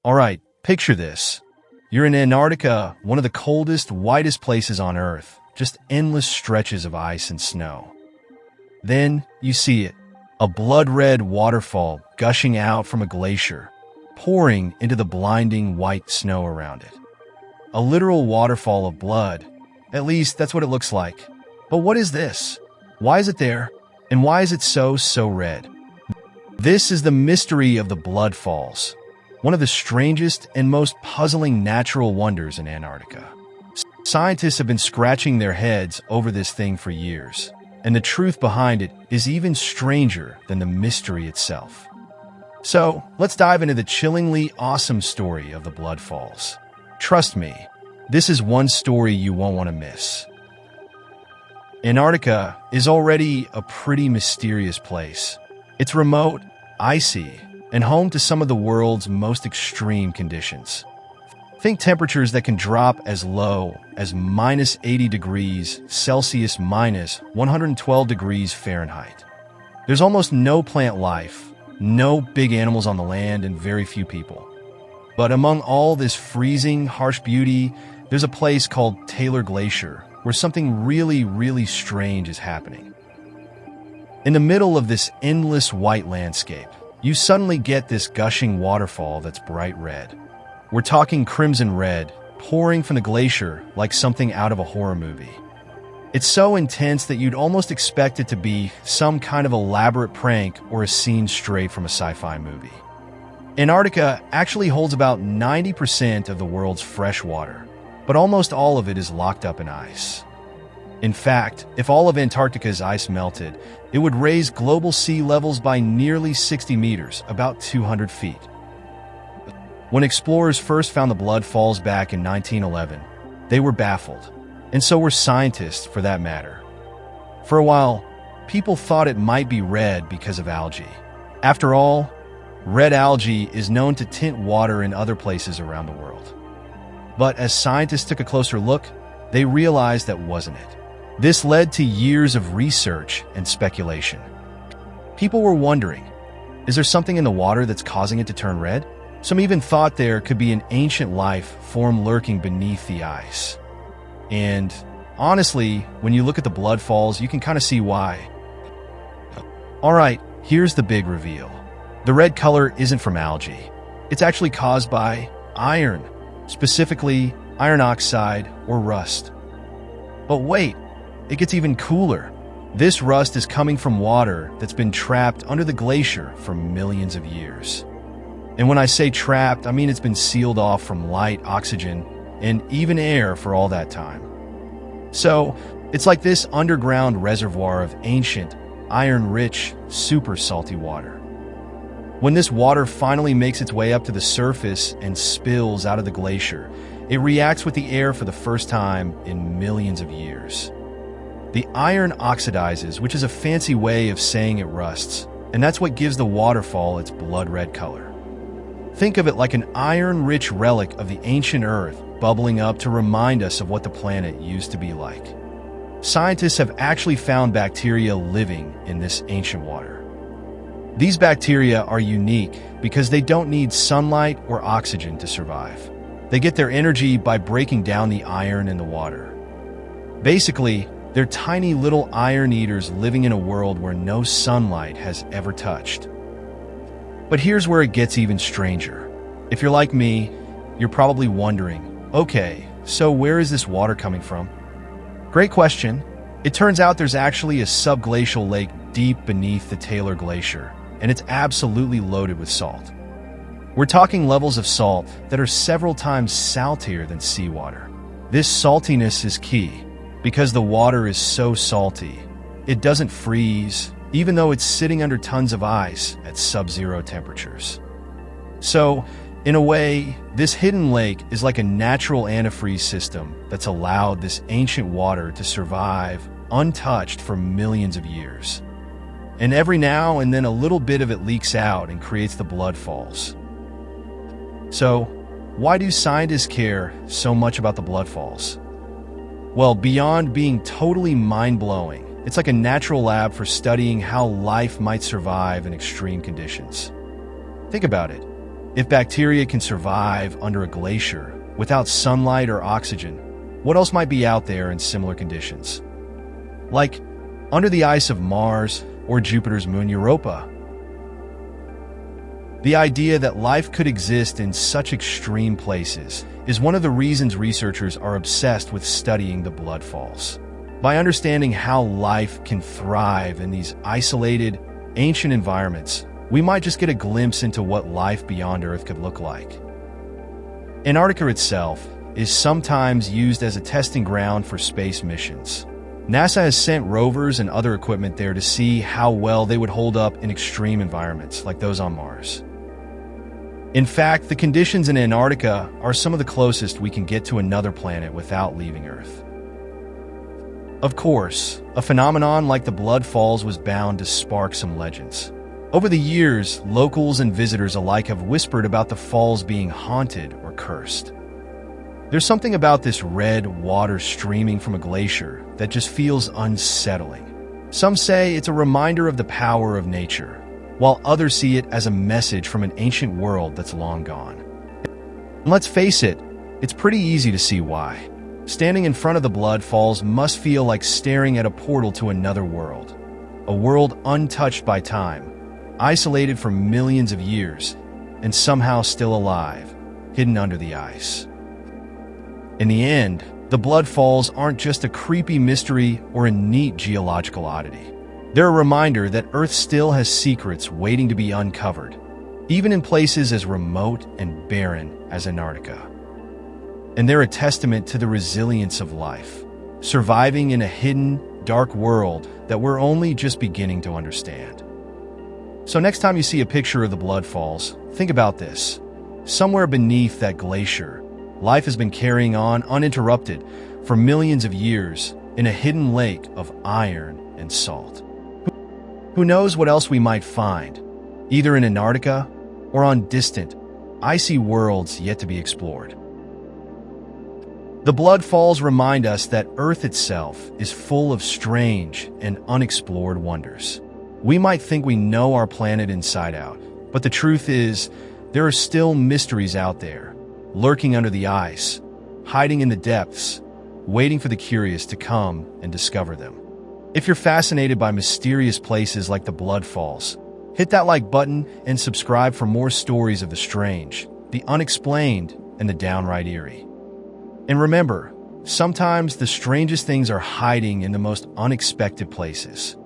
Alright, picture this. You're in Antarctica, one of the coldest, whitest places on Earth. Just endless stretches of ice and snow. Then you see it, a blood-red waterfall gushing out from a glacier, pouring into the blinding white snow around it. A literal waterfall of blood. At least that's what it looks like. But what is this? Why is it there? And why is it so red? This is the mystery of the blood falls, one of the strangest and most puzzling natural wonders in Antarctica. Scientists have been scratching their heads over this thing for years, and the truth behind it is even stranger than the mystery itself. So, let's dive into the chillingly awesome story of the blood falls. Trust me, this is one story you won't want to miss. Antarctica is already a pretty mysterious place. It's remote, icy, and home to some of the world's most extreme conditions. Think temperatures that can drop as low as minus 80 degrees Celsius, minus 112 degrees Fahrenheit. There's almost no plant life, no big animals on the land, and very few people. But among all this freezing, harsh beauty, there's a place called Taylor Glacier, where something really strange is happening. In the middle of this endless white landscape, you suddenly get this gushing waterfall that's bright red. We're talking crimson red, pouring from the glacier like something out of a horror movie. It's so intense that you'd almost expect it to be some kind of elaborate prank or a scene straight from a sci-fi movie. Antarctica actually holds about 90% of the world's fresh water, but almost all of it is locked up in ice. In fact, if all of Antarctica's ice melted, it would raise global sea levels by nearly 60 meters, about 200 feet. When explorers first found the blood falls back in 1911, they were baffled, and so were scientists for that matter. For a while, people thought it might be red because of algae. After all, red algae is known to tint water in other places around the world. But as scientists took a closer look, they realized that wasn't it. This led to years of research and speculation. People were wondering, is there something in the water that's causing it to turn red? Some even thought there could be an ancient life form lurking beneath the ice. And honestly, when you look at the blood falls, you can kind of see why. Alright, here's the big reveal. The red color isn't from algae. It's actually caused by iron, specifically iron oxide or rust. But wait, it gets even cooler. This rust is coming from water that's been trapped under the glacier for millions of years. And when I say trapped, I mean it's been sealed off from light, oxygen, and even air for all that time. So, it's like this underground reservoir of ancient, iron-rich, super salty water. When this water finally makes its way up to the surface and spills out of the glacier, it reacts with the air for the first time in millions of years. The iron oxidizes, which is a fancy way of saying it rusts, and that's what gives the waterfall its blood-red color. Think of it like an iron-rich relic of the ancient Earth bubbling up to remind us of what the planet used to be like. Scientists have actually found bacteria living in this ancient water. These bacteria are unique because they don't need sunlight or oxygen to survive. They get their energy by breaking down the iron in the water. Basically, they're tiny little iron eaters living in a world where no sunlight has ever touched. But here's where it gets even stranger. If you're like me, you're probably wondering, okay, so where is this water coming from? Great question. It turns out there's actually a subglacial lake deep beneath the Taylor Glacier, and it's absolutely loaded with salt. We're talking levels of salt that are several times saltier than seawater. This saltiness is key because the water is so salty. It doesn't freeze, even though it's sitting under tons of ice at sub-zero temperatures. So, in a way, this hidden lake is like a natural antifreeze system that's allowed this ancient water to survive untouched for millions of years. And every now and then a little bit of it leaks out and creates the blood falls. So, why do scientists care so much about the blood falls? Well, beyond being totally mind-blowing, it's like a natural lab for studying how life might survive in extreme conditions. Think about it. If bacteria can survive under a glacier without sunlight or oxygen, what else might be out there in similar conditions? Like under the ice of Mars or Jupiter's moon Europa. The idea that life could exist in such extreme places is one of the reasons researchers are obsessed with studying the blood falls. By understanding how life can thrive in these isolated, ancient environments, we might just get a glimpse into what life beyond Earth could look like. Antarctica itself is sometimes used as a testing ground for space missions. NASA has sent rovers and other equipment there to see how well they would hold up in extreme environments like those on Mars. In fact, the conditions in Antarctica are some of the closest we can get to another planet without leaving Earth. Of course, a phenomenon like the blood falls was bound to spark some legends. Over the years, locals and visitors alike have whispered about the falls being haunted or cursed. There's something about this red water streaming from a glacier that just feels unsettling. Some say it's a reminder of the power of nature, while others see it as a message from an ancient world that's long gone. And let's face it, it's pretty easy to see why. Standing in front of the blood falls must feel like staring at a portal to another world. A world untouched by time, isolated for millions of years, and somehow still alive, hidden under the ice. In the end, the blood falls aren't just a creepy mystery or a neat geological oddity. They're a reminder that Earth still has secrets waiting to be uncovered, even in places as remote and barren as Antarctica. And they're a testament to the resilience of life, surviving in a hidden, dark world that we're only just beginning to understand. So next time you see a picture of the blood falls, think about this. Somewhere beneath that glacier, life has been carrying on uninterrupted for millions of years in a hidden lake of iron and salt. Who knows what else we might find, either in Antarctica or on distant, icy worlds yet to be explored. The blood falls remind us that Earth itself is full of strange and unexplored wonders. We might think we know our planet inside out, but the truth is, there are still mysteries out there, lurking under the ice, hiding in the depths, waiting for the curious to come and discover them. If you're fascinated by mysterious places like the blood falls, hit that like button and subscribe for more stories of the strange, the unexplained, and the downright eerie. And remember, sometimes the strangest things are hiding in the most unexpected places.